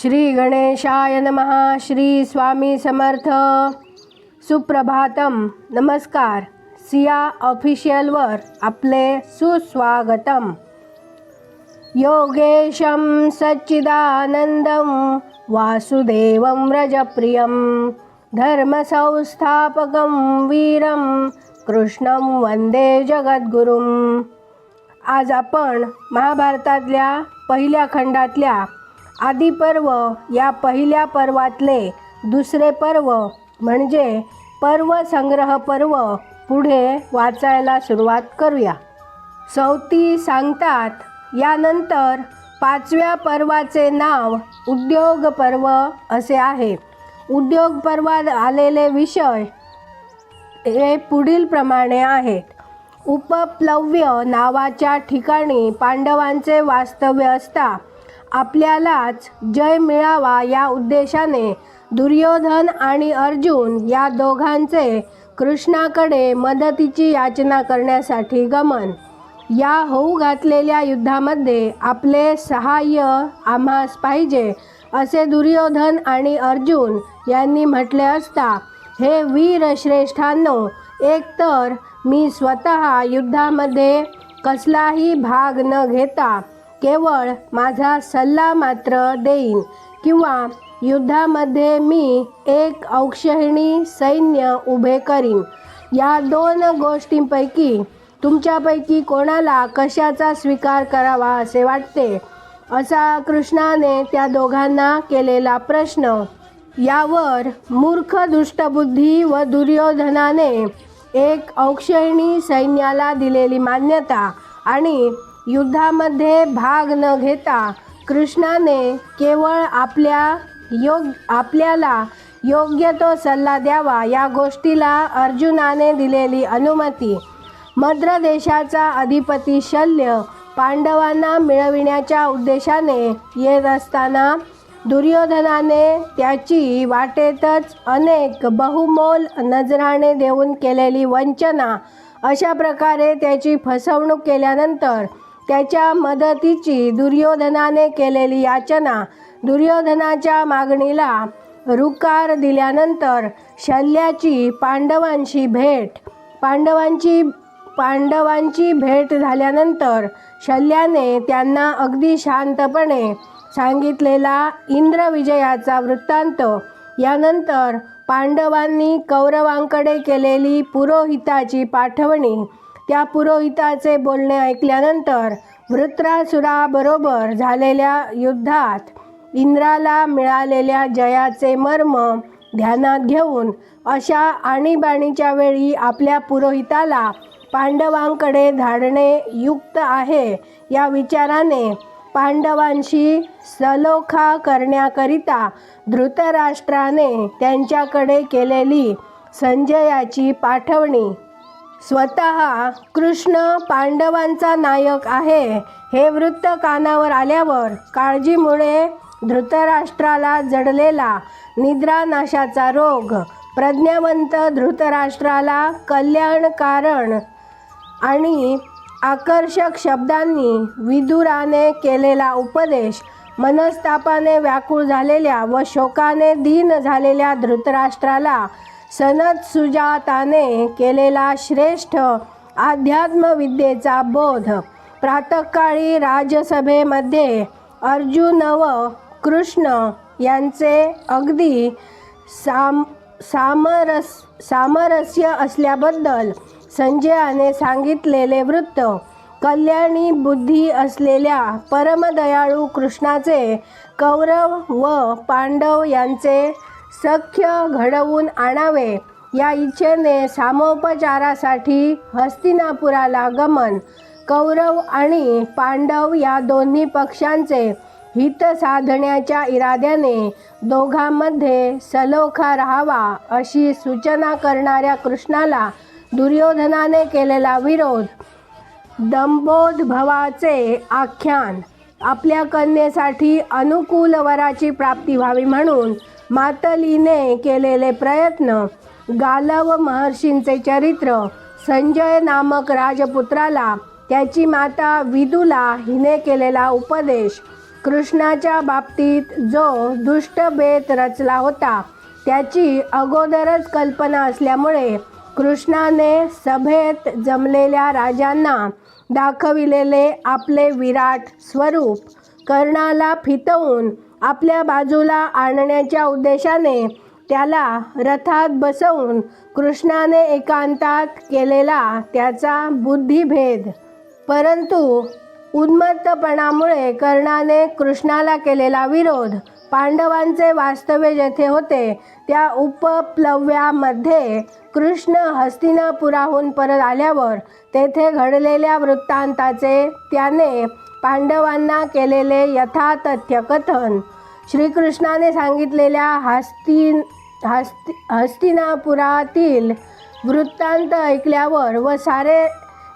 श्री गणेशाय नमः. श्री स्वामी समर्थ. सुप्रभातम. नमस्कार. सिया ऑफिशियलवर आपले सुस्वागतम. योगेशं सच्चिदानंदं वासुदेवं व्रजप्रियं धर्मसंस्थापकं वीरं कृष्णं वंदे जगद्गुरुं. आज आपण महाभारतातल्या पहिल्या खंडातल्या आदिपर्व या पहिल्या पर्वातले दुसरे पर्व म्हणजे पर्व संग्रह पर्व पुढे वाचायला सुरुवात करूया. सौती सांगतात यानंतर पाचव्या पर्वाचे नाव उद्योग पर्व असे आहे. उद्योग पर्वात आलेले विषय हे पुढील प्रमाणे आहेत. उपप्लव्य नावाच्या ठिकाणी पांडवांचे वास्तव्य असता आपल्यालाच जय मिळावा या उद्देशाने दुर्योधन आणि अर्जुन या दोघांचे कृष्णाकडे मदतीची याचना करण्यासाठी गमन. या होऊ घातलेल्या युद्धामध्ये आपले सहाय्य आम्हास पाहिजे असे दुर्योधन आणि अर्जुन यांनी म्हटले असता, हे वीरश्रेष्ठांनो, एकतर मी स्वतः युद्धामध्ये कसलाही भाग न घेता केवळ माझा सल्ला मात्र देईन, किंवा युद्धामध्ये मी एक औक्षहिणी सैन्य उभे करीन. या दोन गोष्टींपैकी तुमच्यापैकी कोणाला कशाचा स्वीकार करावा असे वाटते, असा कृष्णाने त्या दोघांना केलेला प्रश्न. यावर मूर्ख दुष्टबुद्धी व दुर्योधनाने एक औक्षहिणी सैन्याला दिलेली मान्यता आणि युद्धामध्ये भाग न घेता कृष्णाने केवळ आपल्याला योग्य तो सल्ला द्यावा या गोष्टीला अर्जुनाने दिलेली अनुमती. मद्र देशाचा अधिपती शल्य पांडवांना मिळविण्याच्या उद्देशाने येत असताना दुर्योधनाने त्याची वाटेतच अनेक बहुमोल नजराणे देऊन केलेली वंचना, अशा प्रकारे त्याची फसवणूक केल्यानंतर त्याच्या मदतीची दुर्योधनाने केलेली याचना, दुर्योधनाच्या मागणीला रुकार दिल्यानंतर शल्याची पांडवांची भेट झाल्यानंतर शल्याने त्यांना अगदी शांतपणे सांगितलेला इंद्रविजयाचा वृत्तांत. यानंतर पांडवांनी कौरवांकडे केलेली पुरोहिताची पाठवणी. त्या पुरोहिताचे बोलणे ऐकल्यानंतर वृत्रासुराबरोबर झालेल्या युद्धात इंद्राला मिळालेल्या जयाचे मर्म ध्यानात घेऊन अशा आणीबाणीच्या वेळी आपल्या पुरोहिताला पांडवांकडे धाडणे युक्त आहे या विचाराने पांडवांशी सलोखा करण्याकरिता धृतराष्ट्राने त्यांच्याकडे केलेली संजयाची पाठवणी. स्वतः कृष्ण पांडवांचा नायक आहे हे वृत्त कानावर आल्यावर काळजीमुळे धृतराष्ट्राला जडलेला निद्रानाशाचा रोग, प्रज्ञावंत धृतराष्ट्राला कल्याणकारण आणि आकर्षक शब्दांनी विदुराने केलेला उपदेश, मनस्तापाने व्याकुळ झालेल्या व शोकाने दीन झालेल्या धृतराष्ट्राला सनत्सुजाताने केलेला श्रेष्ठ अध्यात्मविद्येचा बोध, प्रातःकाळी राजसभेमध्ये अर्जुन व कृष्ण यांचे अगदी सामरस्य असल्याबद्दल संजयाने सांगितलेले वृत्त, कल्याणी बुद्धी असलेल्या परमदयाळू कृष्णाचे कौरव व पांडव यांचे सख्य घडवून आणावे या इच्छेने सामोपचारासाठी हस्तिनापुराला गमन, कौरव आणि पांडव या दोन्ही पक्षांचे हित साधण्याच्या इराद्याने दोघांमध्ये सलोखा राहावा अशी सूचना करणाऱ्या कृष्णाला दुर्योधनाने केलेला विरोध. दंभोद्भवाचे आख्यान. आपल्या कन्येसाठी अनुकूल वराची प्राप्ती व्हावी म्हणून मातलीने केलेले प्रयत्न, गालव महर्षींचे चरित्र, संजय नामक राजपुत्राला त्याची माता विदुला हिने केलेला उपदेश, कृष्णाच्या बाबतीत जो दुष्ट बेत रचला होता त्याची अगोदरच कल्पना असल्यामुळे कृष्णाने सभेत जमलेल्या राजांना दाखविलेले आपले विराट स्वरूप कर्णाला फितवून आपल्या बाजूला आणण्याच्या उद्देशाने त्याला रथात बसवून कृष्णाने एकांतात केलेला त्याचा बुद्धिभेद. परंतु उन्मत्तपणामुळे कर्णाने कृष्णाला केलेला विरोध पांडवांचे वास्तव्य जेथे होते त्या उपप्लव्यामध्ये कृष्ण हस्तिनापुराहून परत आल्यावर तेथे घडलेल्या वृत्तांताचे त्याने पांडवांना केलेले यथातथ्य कथन श्रीकृष्णाने सांगितलेल्या हस्तिनापुरातील वृत्तांत ऐकल्यावर व सारे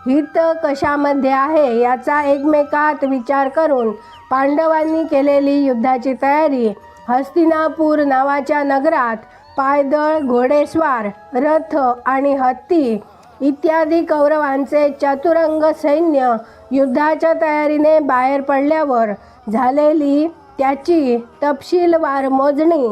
हित कशामध्ये आहे याचा एकमेकात विचार करून पांडवांनी केलेली युद्धाची तयारी हस्तिनापूर नावाच्या नगरात पायदळ, घोडेस्वार, रथ आणि हत्ती इत्यादी कौरवांचे चतुरंग सैन्य युद्धाच्या तयारीने बाहेर पडल्यावर झालेली त्याची तपशीलवार मोजणी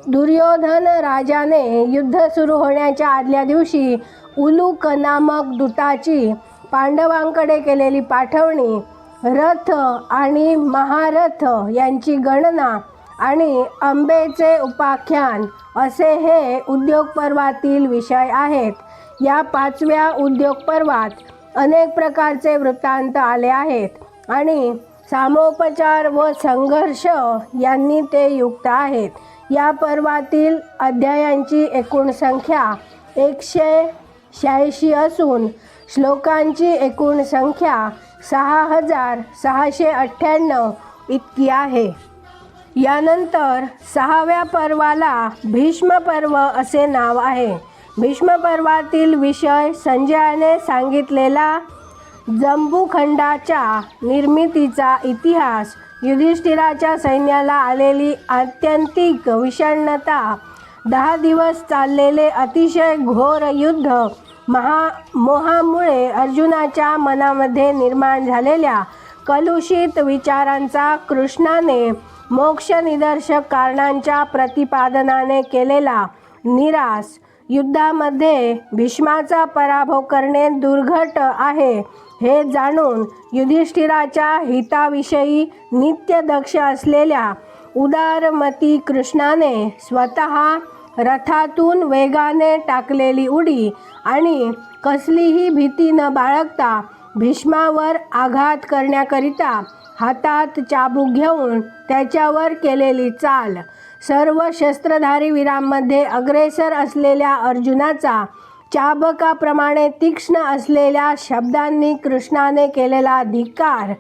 दुर्योधन राजाने युद्ध सुरू होण्याच्या आदल्या दिवशी उलूक नामक दूताची पांडवांकडे केलेली पाठवणी, रथ आणि महारथ यांची गणना आणि अंबेचे उपाख्यान असे हे उद्योग पर्वातील विषय आहेत. या 5व्या उद्योग पर्वात अनेक प्रकारचे वृत्तांत आले आहेत आणि सामोपचार व संघर्ष यांनी ते युक्त आहेत. या पर्वातील अध्यायांची एकूण संख्या 186 असून श्लोकांची एकूण संख्या 6698 इतकी आहे. यानंतर 6व्या पर्वाला भीष्म पर्व असे नाव आहे. भीष्म पर्वातील विषय संजयाने सांगितलेला जंबूखंडाच्या निर्मितीचा इतिहास, युधिष्ठिराच्या सैन्याला आलेली आत्यंतिक विषण्णता, 10 दिवस चाललेले अतिशय घोर युद्ध, मोहामुळे अर्जुनाच्या मनामध्ये निर्माण झालेल्या कलुषित विचारांचा कृष्णाने मोक्ष निदर्शक कारणांच्या प्रतिपादनाने केलेला निराश, युद्धामध्ये भीष्माचा पराभव करणे दुर्घट आहे हे जाणून युधिष्ठिराच्या हिताविषयी नित्य दक्ष असलेल्या उदारमती कृष्णाने स्वतः रथातून वेगाने टाकलेली उडी आणि कसलीही भीती न बाळगता भीष्मावर आघात करण्याकरिता हातात चाबूक घेऊन त्याच्यावर केलेली चाल, सर्व शस्त्रधारी वीरांमध्ये अग्रेसर असलेल्या अर्जुनाचा चाबकाप्रमाणे तीक्ष्ण असलेल्या शब्दांनी कृष्णाने केलेला धिक्कार,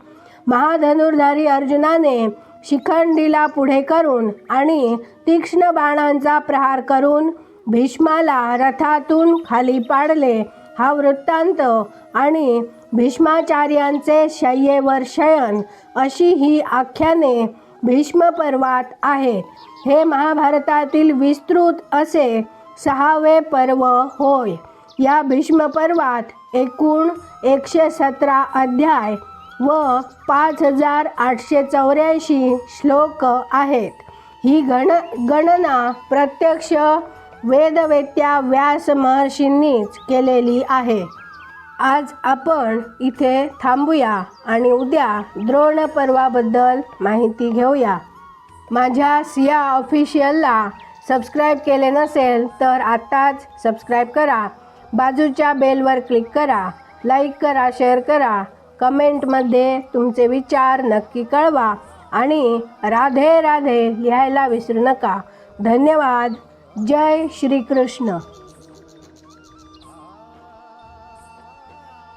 महाधनुर्धारी अर्जुनाने शिखंडीला पुढे करून आणि तीक्ष्ण बाणांचा प्रहार करून भीष्माला रथातून खाली पाडले हा वृत्तांत आणि भीष्माचार्यांचे शय्येवर शयन अशी ही आख्याने भीष्म पर्वात आहेत. हे महाभारतातील विस्तृत असे 6वे पर्व होय. या भीष्म पर्वात एकूण 117 अध्याय व 5884 श्लोक आहेत. ही गणना प्रत्यक्ष वेदवेत्या व्यास महर्षींनीच केलेली आहे. आज आपण इथे थांबूया आणि उद्या द्रोण पर्वाबद्दल माहिती घेऊया. माझ्या सिया ऑफिशियलला सबस्क्राईब केले नसेल तर आत्ताच सबस्क्राईब करा, बाजूच्या बेलवर क्लिक करा, लाईक करा, शेअर करा, कमेंटमध्ये तुमचे विचार नक्की कळवा आणि राधे राधे लिहायला विसरू नका. धन्यवाद. जय श्री कृष्ण.